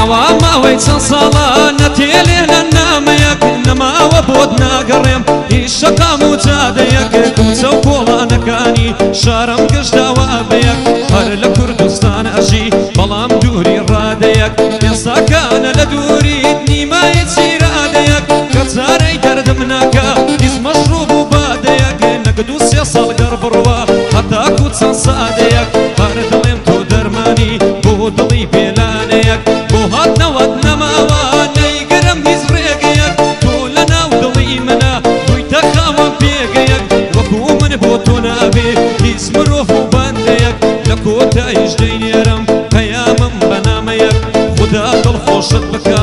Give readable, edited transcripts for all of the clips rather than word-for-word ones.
داوا ماوەی چەند ساڵە نەتێلێنە نامەیەک نەماوە بۆت ناگەڕێم هیچ شەقام و جادەیەک کوچە و کۆڵانەکانی شارم گەشتاوە بەیەک هەر لە کوردستان ئەژی بەڵام دووری ڕادەیەک ئێستاکانە لە دووریت نیمایە چیرادەیەک کە چارەی دەردم ناکە هیچ مەشروب و بادەیەک نەگد و سێ ساڵ گەڕ بڕوە هەتاکو چەند سادەیەک هەر دڵێم تۆ دەرمانی بۆ دڵی پێلانەیەک بۆ هاتنەوەت نەماوە نەیگەرم هیچ ڕێگەیەک تۆ لە ناو دڵی منە بوویتە خاوەن پێگەیەک وەکو من بۆ تۆ نابێ هیچ مرۆڤ و بەندەیەک لە کۆتاییش دەینێرم پەیامم بە نامەیەک خدا دڵخۆشت بکە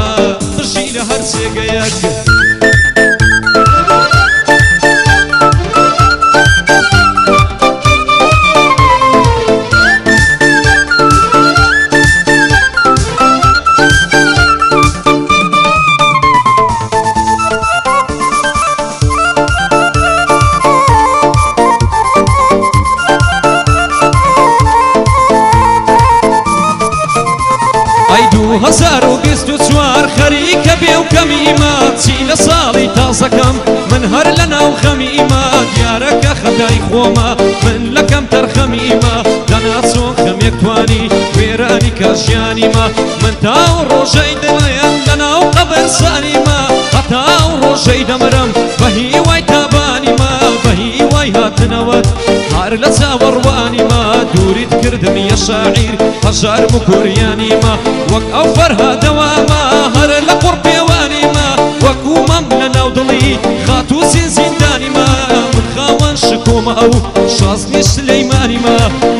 دژی لە هەر جێگەیەک هزار و بیست و چوار خەریکە بێ و کەمیمە چی لە ساڵی تازەکەم من هەر لە ناو خەمیمە دیارەکە خەدای خۆمە من لە کەم تەرخەمیمە دەناچۆن خەمێک توانی وێرانی کەژیانیمە من تاو ڕۆژەی دڵێم لە ناو قەبرستانیمە هەتا و ڕۆژەی دەمرم بە هیوای تابانیمە بە هیوای هاتنەوەت هەر لە چاوەڕوانیمە دووریت کردم یە شاعیر هەژار بکوریانیمە وەک ئەو فەرهادەوامە هەر لە قوڕ پێوانیمە وەکو مەم لە ناو دڵی خاتووسی زیندانیمە من خاوەن شکۆمە ئەو شازنی سلەیمانیمە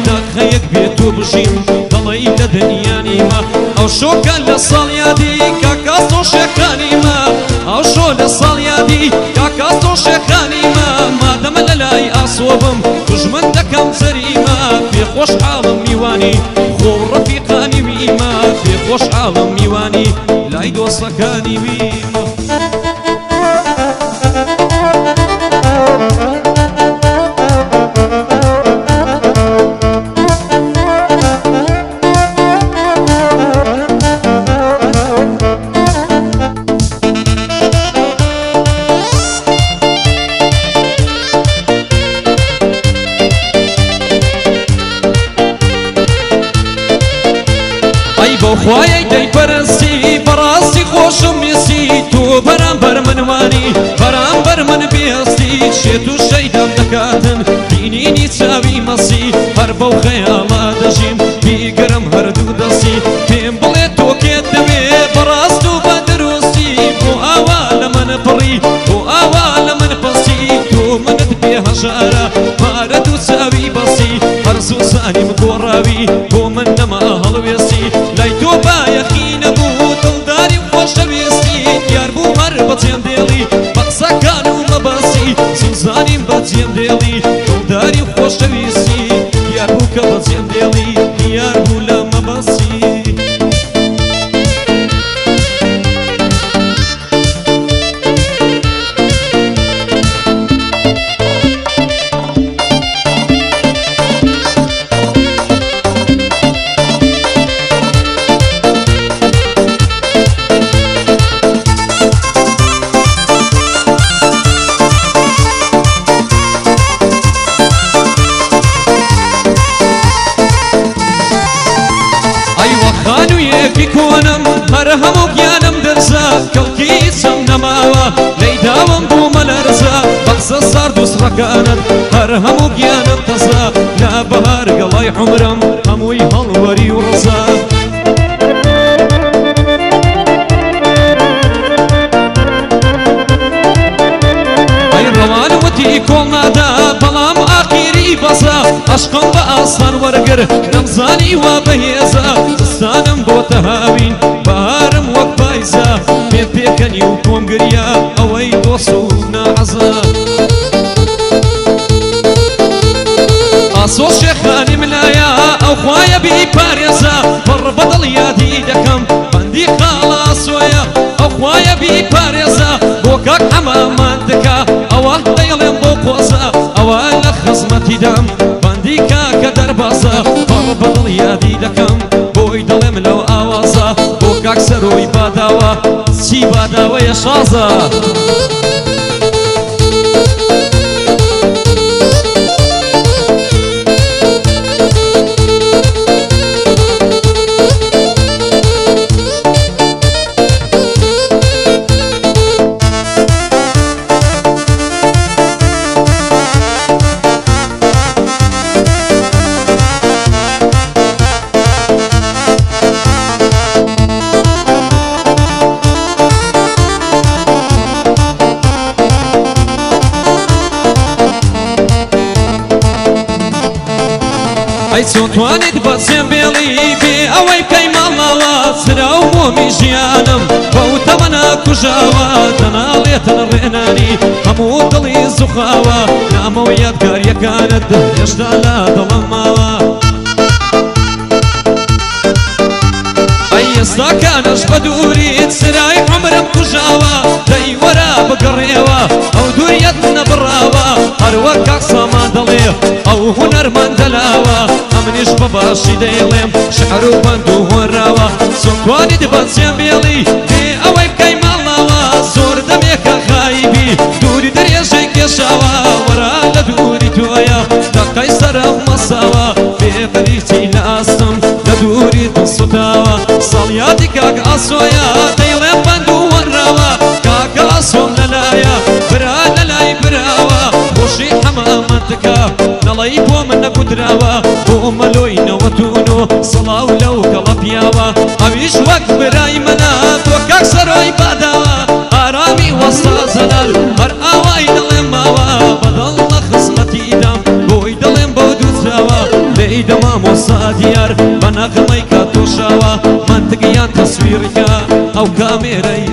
ناخەیەک بێت و بژیم دڵی لە دنیانیمە ئەو شۆکە لە ساڵیادی کاکاستۆ شێخانیمە ئەو شۆ لە ساڵیادی کاکاستۆ شێخانیمە مادەمە لە لای ئاسۆبم دژمن دەکەم جەریمە پێخۆش حاڵم میوانی خۆ ڕەفیقانی ویمە پێخۆش حاڵم میوانی لای دۆستەکانی ویمە خوایەی دەیپەرستی بەڕاستی خۆشم ویستی تۆ بەرامبەر منوانی بەرامبەر من بێستی شێت و شەیدەم دەکاتن بینینی چاوی مەسی هەر بەو خەیاڵا دەژیم بیگەرم هەردوو دەستی پێم بڵێ تۆ کێت دەوێ بەڕاست و بە دروستی بۆ ئاوا لە من پڕی بۆ ئاوا لە من پەستی تۆ منت بێ هەژارە مارە دوو چاوی بەسی هەرزوو زانیم گۆڕاوی بۆ من نەما هەڵوێستی لای تۆ بایەخی نەبوو دڵداری خۆشەویستی دیار بوو هەر بەجێم دێڵی بە قسەکان و مەبەسی سوزانیم بەجێم دێڵی دڵداری خۆشەویستی دیار بوو کە بەجێم دێڵی دیار بوو لە مەبەسی هەر هەموو گیانم دەرزە کەڵکی چەم نەماوە لەیداوم بوومە لەرزە بە قسە سارد و سڕەکانت هەر هەموو گیانم تەزە لا بەهار گەڵای عومرم هەمووی هەڵوەری و ڕزە ئەی ڕەوان وتی کۆڵ نادا بەڵام ئاخیری بەزە عەشقم بە ئاسان وەرگر نەمزانی وا بەهێزە دستانم بۆتە هاوین بەهارم وەک پایزە پێم پێکەنی و تۆم گریا ئەوەی دۆست و ناعەزە ئاسۆ شێخانی منایە ئەو خوایە بیپارێزە پڕ بەدڵ یادی دەکەم بەندی خاڵا سۆیە ئەو خوایە بیپارێزە بۆ کاک ئەمامان دکا ئەوە دەیڵێم بۆ پۆزە ئەوە لە خزمەتی دەم بەندی کاکە دەربازە پڕ بەدڵ یادی دەکەم بۆی دەڵێم لەو ئاوازە بۆ کاک سەر بازە ئەی چۆن توانیت بەچێم بێڵی بێ ئەوەی بکەی ماڵاوە سرا و مۆمی ژیانم بەو تەمەنە کوژاوە دەناڵێتن ڕێنانی هەموو دڵی زوخاوە نامە و یادگاریەکانت هێشتا لە دڵم ماوە ئەی ئێستاکانەش بە دووریت سرای عومرم کوژاوە دەی وەرە بگەڕێوە ئەو دووریەت نەبڕاوە هەروە کاک سامان دەڵێ ئەو هونەرمان دەلاوە ئەمنیش بەباشی دەیڵێم شعر و بەند و هۆراوە چۆن توانیت بەچێم بێڵی بێ ئەوەی بکەی ماڵاوە زۆر دەمێکە خایبی دووری دەرێژەی کێشاوە وەرە لە دووری تۆیە دەقەی سەرم مەساوە بێبەریتی لە ئاستم لە دووری دڵسوتاوە ساڵیاتی کاک ئاسۆیە دەیڵێم بەند و هۆراوە کاک ئاسۆم لەلایە برا لەلای براوە خۆشی حەمامەتەکە نەڵەی بۆ من نەگوتراوە بۆ مەلۆی نەوەتون و سەڵاو لەو گەڵە پیاوە ئەویش وەک برای منە تۆ کاک سەرۆی باداوە ئارامی وەستا زەلال هەر ئاوای دڵێم ماوە بەدڵ لە خزمەتیدام بۆی دڵێم بۆ دووچاوە لێی دەمامۆستا دیار بە نەغمەی کە تۆشاوە منتگیان تەسویرکە ئەو کامێرەی